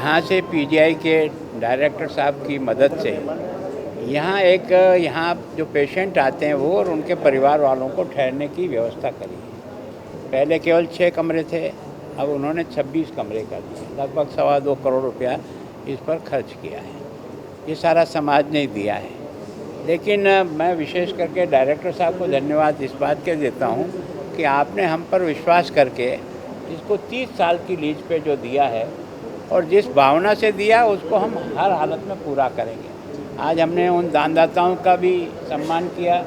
यहाँ से पीजीआई के डायरेक्टर साहब की मदद से यहाँ जो पेशेंट आते हैं वो और उनके परिवार वालों को ठहरने की व्यवस्था करी है। पहले केवल 6 कमरे थे, अब उन्होंने 26 कमरे कर दिए। लगभग 2.25 करोड़ रुपया इस पर खर्च किया है। ये सारा समाज ने दिया है। लेकिन मैं विशेष करके डायरेक्टर साहब को धन्यवाद इस बात के देता हूँ कि आपने हम पर विश्वास करके इसको 30 साल की लीज पे जो दिया है और जिस भावना से दिया उसको हम हर हालत में पूरा करेंगे। आज हमने उन दानदाताओं का भी सम्मान किया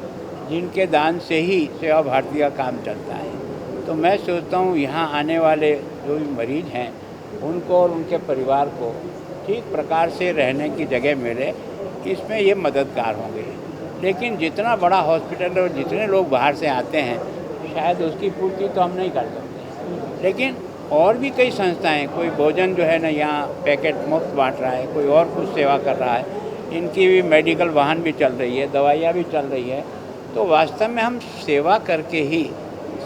जिनके दान से ही सेवा भारती का काम चलता है। तो मैं सोचता हूँ यहाँ आने वाले जो भी मरीज हैं उनको और उनके परिवार को ठीक प्रकार से रहने की जगह मिले, इसमें ये मददगार होंगे। लेकिन जितना बड़ा हॉस्पिटल और जितने लोग बाहर से आते हैं शायद उसकी पूर्ति तो हम नहीं कर सकते। लेकिन और भी कई संस्थाएं, कोई भोजन जो है ना यहाँ पैकेट मुफ्त बांट रहा है, कोई और कुछ सेवा कर रहा है, इनकी भी मेडिकल वाहन भी चल रही है, दवाइयाँ भी चल रही है। तो वास्तव में हम सेवा करके ही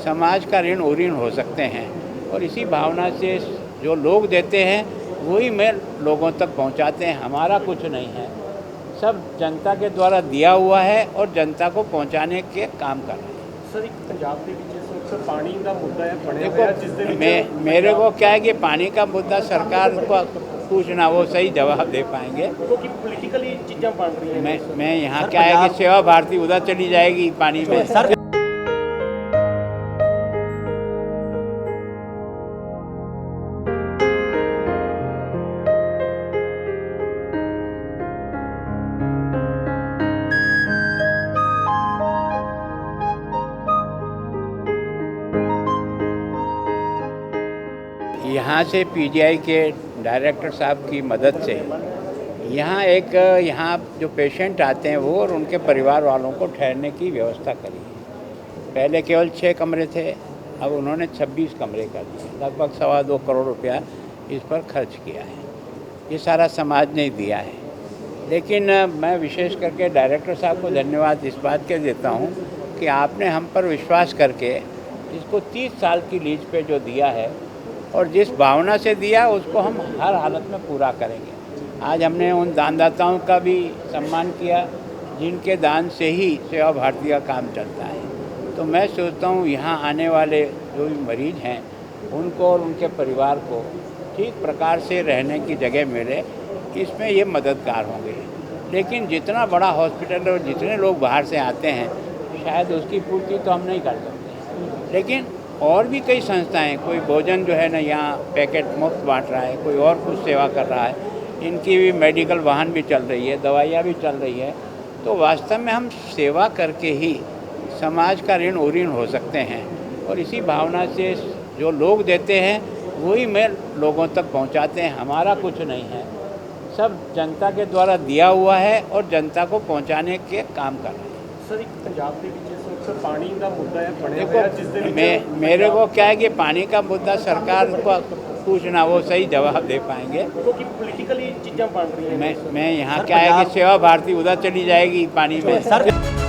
समाज का ऋण उऋण हो सकते हैं और इसी भावना से जो लोग देते हैं वही मैं लोगों तक पहुंचाते हैं। हमारा कुछ नहीं है, सब जनता के द्वारा दिया हुआ है और जनता को पहुंचाने के काम कर रहे हैं। सर, एक पंजाब के ਵਿੱਚ पानी का मुद्दा है बने देखो, मेरे को क्या है कि पानी का मुद्दा सरकार को पूछना, वो सही जवाब दे पाएंगे। क्योंकि पॉलिटिकली चीज़ें बन रही हैं। मैं यहाँ क्या है कि सेवा भारती उधर चली जाएगी पानी में। सर यहाँ से पीजीआई के डायरेक्टर साहब की मदद से यहाँ जो पेशेंट आते हैं वो और उनके परिवार वालों को ठहरने की व्यवस्था करी है। पहले केवल 6 कमरे थे, अब उन्होंने 26 कमरे कर दिए। लगभग 2.25 करोड़ रुपया इस पर खर्च किया है। ये सारा समाज ने दिया है। लेकिन मैं विशेष करके डायरेक्टर साहब को धन्यवाद इस बात के देता हूँ कि आपने हम पर विश्वास करके इसको 30 साल की लीज पे जो दिया है और जिस भावना से दिया उसको हम हर हालत में पूरा करेंगे। आज हमने उन दानदाताओं का भी सम्मान किया जिनके दान से ही सेवा भारती का काम चलता है। तो मैं सोचता हूँ यहाँ आने वाले जो भी मरीज हैं उनको और उनके परिवार को ठीक प्रकार से रहने की जगह मिले, इसमें ये मददगार होंगे। लेकिन जितना बड़ा हॉस्पिटल और जितने लोग बाहर से आते हैं शायद उसकी पूर्ति तो हम नहीं कर सकते। लेकिन और भी कई संस्थाएं, कोई भोजन जो है ना यहाँ पैकेट मुफ्त बांट रहा है, कोई और कुछ सेवा कर रहा है, इनकी भी मेडिकल वाहन भी चल रही है, दवाइयाँ भी चल रही है। तो वास्तव में हम सेवा करके ही समाज का ऋण उऋण हो सकते हैं और इसी भावना से जो लोग देते हैं वही मैं लोगों तक पहुंचाते हैं। हमारा कुछ नहीं है, सब जनता के द्वारा दिया हुआ है और जनता को पहुंचाने के काम कर रहे हैं। सर, एक पंजाब के ਵਿੱਚ पानी का मुद्दा है बने देखो, मेरे को क्या है कि पानी का मुद्दा सरकार को पूछना, वो सही जवाब दे पाएंगे। क्योंकि पॉलिटिकली चीज़ें बन रही हैं। मैं यहाँ क्या है कि सेवा भारती उधर चली जाएगी पानी में।